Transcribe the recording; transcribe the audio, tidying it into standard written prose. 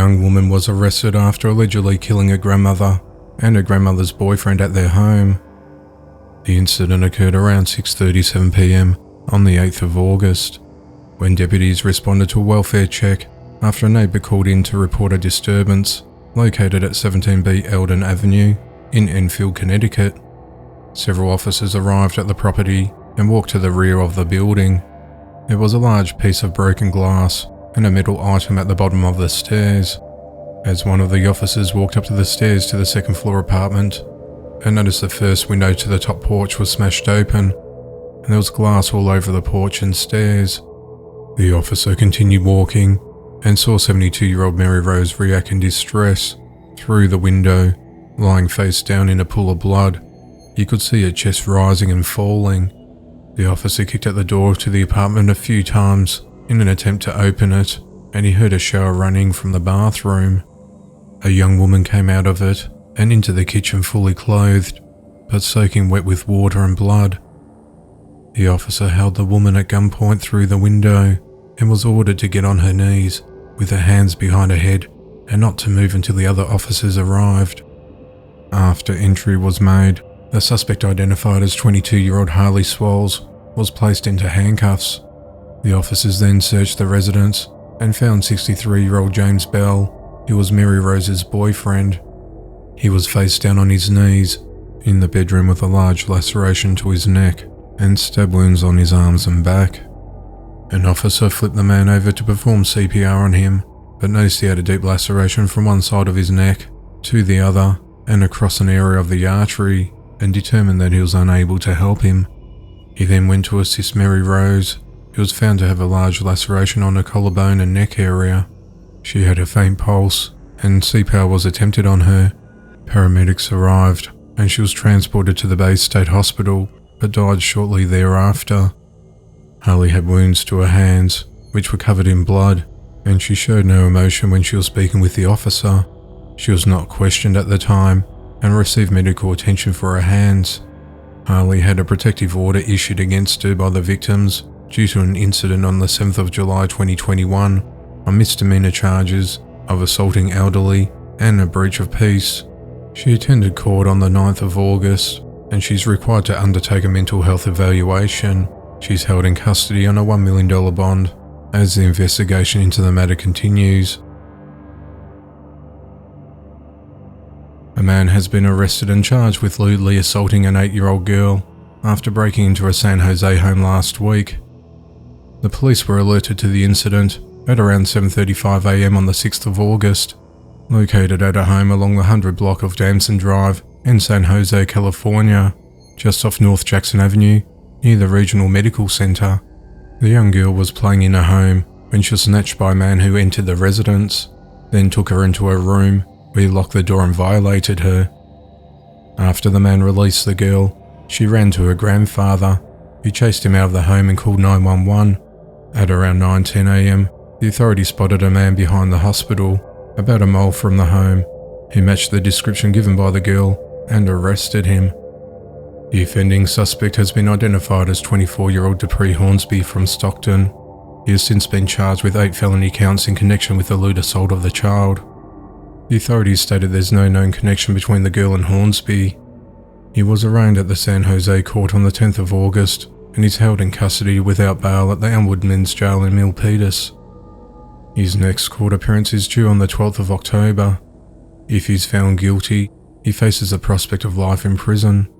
young woman was arrested after allegedly killing her grandmother and her grandmother's boyfriend at their home. The incident occurred around 6:37 p.m. on the 8th of August, when deputies responded to a welfare check after a neighbour called in to report a disturbance located at 17B Eldon Avenue in Enfield, Connecticut. Several officers arrived at the property and walked to the rear of the building. There was a large piece of broken glass and a metal item at the bottom of the stairs. As one of the officers walked up to the stairs to the second floor apartment, I noticed the first window to the top porch was smashed open, and there was glass all over the porch and stairs. The officer continued walking and saw 72-year-old Mary Rose react in distress through the window, lying face down in a pool of blood. You could see her chest rising and falling. The officer kicked at the door to the apartment a few times in an attempt to open it, and he heard a shower running from the bathroom. A young woman came out of it and into the kitchen fully clothed, but soaking wet with water and blood. The officer held the woman at gunpoint through the window and was ordered to get on her knees with her hands behind her head and not to move until the other officers arrived. After entry was made, the suspect, identified as 22-year-old Harley Swalls, was placed into handcuffs. The officers then searched the residence and found 63-year-old James Bell, who was Mary Rose's boyfriend. He was face down on his knees in the bedroom with a large laceration to his neck and stab wounds on his arms and back. An officer flipped the man over to perform CPR on him, but noticed he had a deep laceration from one side of his neck to the other and across an area of the artery, and determined that he was unable to help him. He then went to assist Mary Rose, who was found to have a large laceration on her collarbone and neck area. She had a faint pulse, and CPR was attempted on her. Paramedics arrived, and she was transported to the Bay State Hospital, but died shortly thereafter. Harley had wounds to her hands, which were covered in blood, and she showed no emotion when she was speaking with the officer. She was not questioned at the time and received medical attention for her hands. Harley had a protective order issued against her by the victims due to an incident on the 7th of July 2021 on misdemeanor charges of assaulting elderly and a breach of peace. She attended court on the 9th of August, and she's required to undertake a mental health evaluation. She's held in custody on a $1 million bond as the investigation into the matter continues. A man has been arrested and charged with lewdly assaulting an 8-year-old girl after breaking into a San Jose home last week. The police were alerted to the incident at around 7:35 a.m. on the 6th of August, located at a home along the 100 block of Damson Drive in San Jose, California, just off North Jackson Avenue, near the Regional Medical Center. The young girl was playing in her home when she was snatched by a man who entered the residence, then took her into her room, where he locked the door and violated her. After the man released the girl, she ran to her grandfather, who chased him out of the home and called 911. At around 9:10 a.m, the authorities spotted a man behind the hospital, about a mile from the home, who matched the description given by the girl and arrested him. The offending suspect has been identified as 24-year-old Dupree Hornsby from Stockton. He has since been charged with 8 felony counts in connection with the lewd assault of the child. The authorities stated there's no known connection between the girl and Hornsby. He was arraigned at the San Jose court on the 10th of August and is held in custody without bail at the Elmwood Men's Jail in Milpitas. His next court appearance is due on the 12th of October. If he's found guilty, he faces the prospect of life in prison.